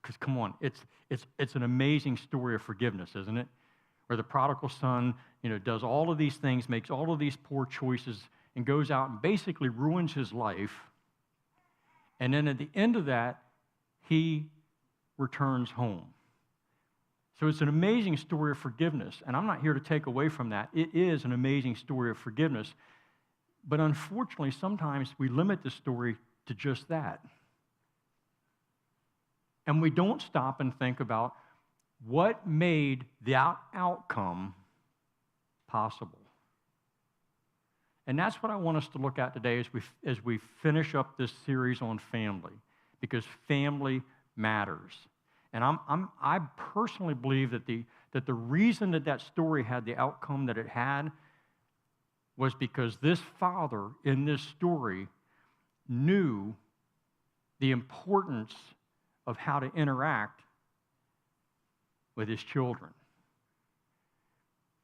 because come on, it's an amazing story of forgiveness, isn't it? Where the prodigal son, does all of these things, makes all of these poor choices, and goes out and basically ruins his life. And then at the end of that, he returns home. So it's an amazing story of forgiveness, and I'm not here to take away from that. It is an amazing story of forgiveness. But unfortunately, sometimes we limit the story to just that. And we don't stop and think about what made the outcome possible. And that's what I want us to look at today as we finish up this series on family, because family matters. And I personally believe that the reason that story had the outcome that it had was because this father in this story knew the importance of how to interact with his children.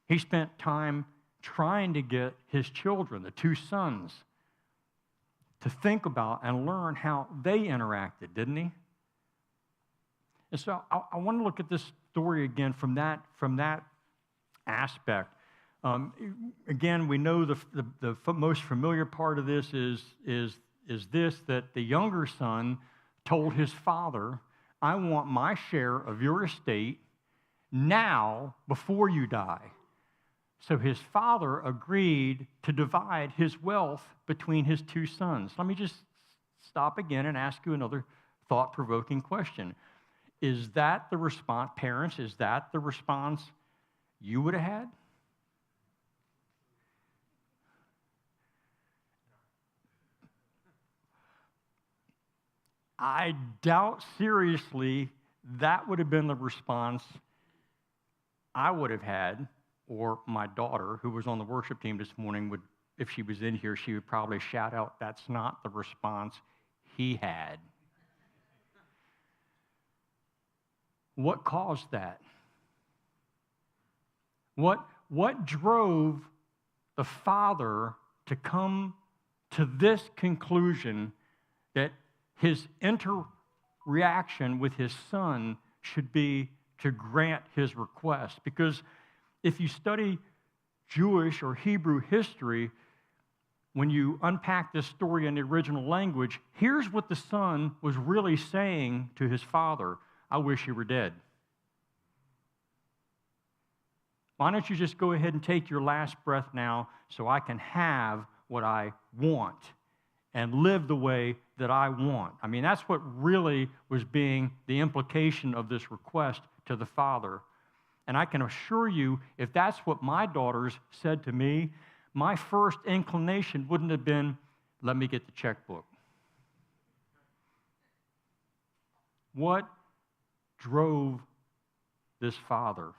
He spent time trying to get his children, the two sons, to think about and learn how they interacted, didn't he? And so I want to look at this story again from that aspect. Again, we know the most familiar part of this is this, that the younger son told his father, I want my share of your estate now before you die. So his father agreed to divide his wealth between his two sons. Let me just stop again and ask you another thought-provoking question. Is that the response, parents, is that the response you would have had? I doubt seriously that would have been the response I would have had, or my daughter, who was on the worship team this morning, would, if she was in here, she would probably shout out, that's not the response he had. What caused that? What drove the father to come to this conclusion that his interaction with his son should be to grant his request? Because if you study Jewish or Hebrew history, when you unpack this story in the original language, here's what the son was really saying to his father: I wish you were dead. Why don't you just go ahead and take your last breath now so I can have what I want and live the way that I want? I mean, that's what really was being the implication of this request to the father. And I can assure you, if that's what my daughters said to me, my first inclination wouldn't have been, let me get the checkbook. What drove this father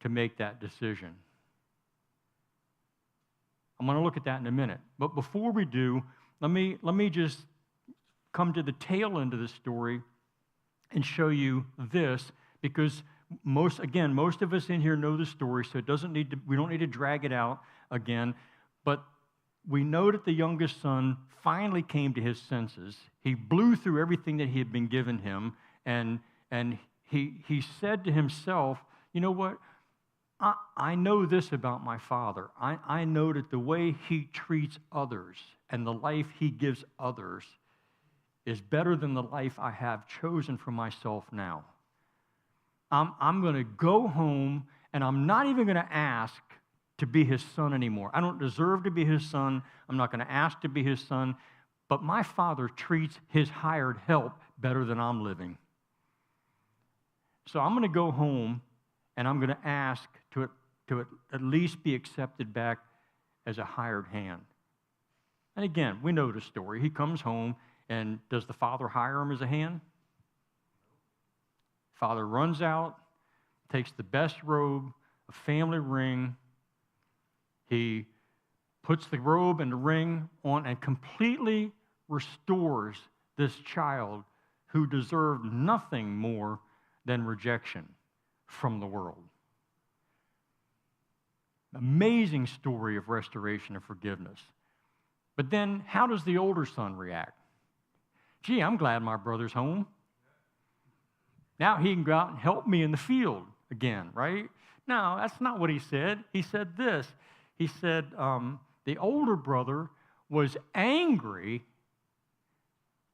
to make that decision? I'm going to look at that in a minute. But before we do, let me just come to the tail end of the story and show you this, because most of us in here know the story, so we don't need to drag it out again. But we know that the youngest son finally came to his senses. He blew through everything that he had been given him, and he said to himself, you know what? I know this about my father. I know that the way he treats others and the life he gives others is better than the life I have chosen for myself now. I'm going to go home, and I'm not even going to ask to be his son anymore. I don't deserve to be his son. I'm not going to ask to be his son. But my father treats his hired help better than I'm living. So I'm going to go home, and I'm going to ask to at least be accepted back as a hired hand. And again, we know the story. He comes home, and does the father hire him as a hand? Father runs out, takes the best robe, a family ring. He puts the robe and the ring on and completely restores this child who deserved nothing more than rejection from the world. Amazing story of restoration and forgiveness. But then, how does the older son react? Gee, I'm glad my brother's home. Now he can go out and help me in the field again, right? No, that's not what he said. He said this. He said the older brother was angry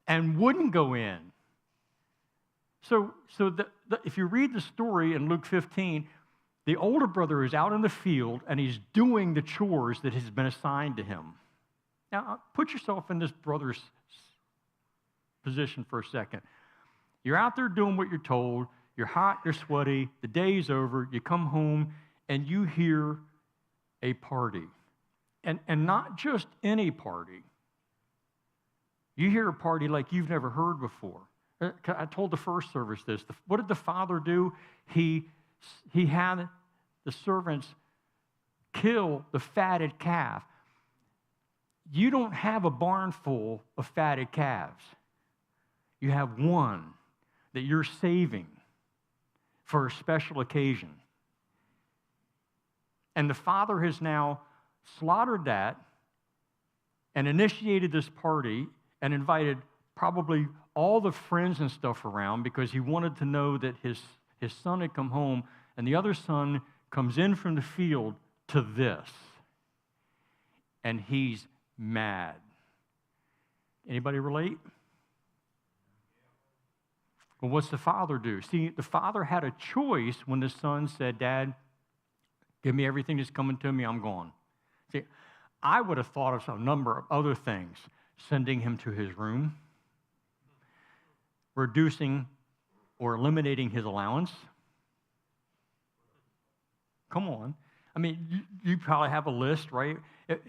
and wouldn't go in. So if you read the story in Luke 15, the older brother is out in the field and he's doing the chores that has been assigned to him. Now, put yourself in this brother's position for a second. You're out there doing what you're told. You're hot, you're sweaty, the day's over, you come home, and you hear a party. And not just any party. You hear a party like you've never heard before. I told the first service this. What did the father do? He had the servants kill the fatted calf. You don't have a barn full of fatted calves. You have one that you're saving for a special occasion. And the father has now slaughtered that and initiated this party and invited probably all the friends and stuff around because he wanted to know that his son had come home, and the other son comes in from the field to this. And he's mad. Anybody relate? Well, what's the father do? See, the father had a choice when the son said, Dad, give me everything that's coming to me, I'm gone. See, I would have thought of a number of other things. Sending him to his room, reducing or eliminating his allowance. Come on. I mean, you probably have a list, right?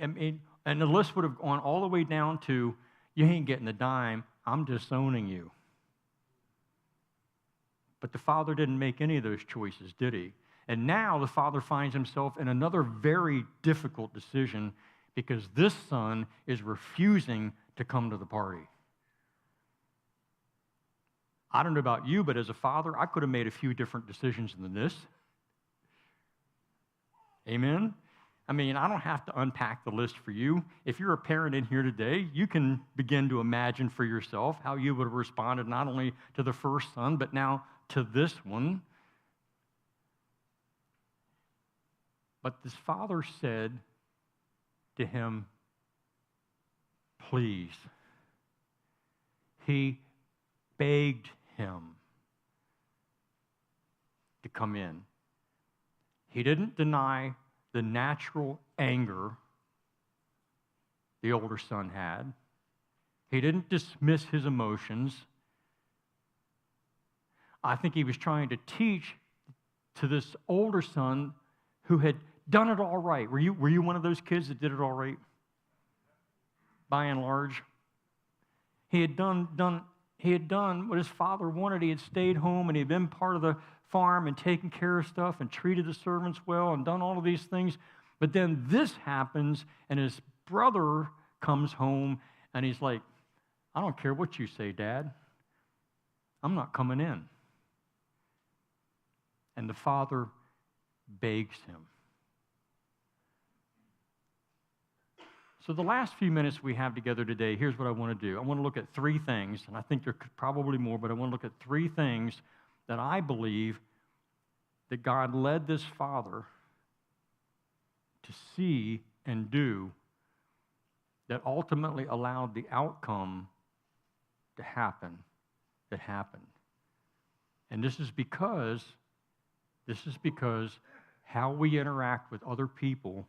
I mean, and the list would have gone all the way down to, you ain't getting a dime, I'm disowning you. But the father didn't make any of those choices, did he? And now the father finds himself in another very difficult decision because this son is refusing to come to the party. I don't know about you, but as a father, I could have made a few different decisions than this. Amen? I mean, I don't have to unpack the list for you. If you're a parent in here today, you can begin to imagine for yourself how you would have responded not only to the first son, but now to this one. But this father said to him, please. He begged him to come in. He didn't deny the natural anger the older son had. He didn't dismiss his emotions. I think he was trying to teach to this older son who had done it all right. Were you one of those kids that did it all right? By and large. He had done what his father wanted. He had stayed home and he had been part of the farm and taken care of stuff and treated the servants well and done all of these things. But then this happens and his brother comes home and he's like, I don't care what you say, Dad. I'm not coming in. And the father begs him. So the last few minutes we have together today, here's what I want to do. I want to look at three things, and I think there could probably more, but I want to look at three things that I believe that God led this father to see and do that ultimately allowed the outcome to happen that happened. And this is because how we interact with other people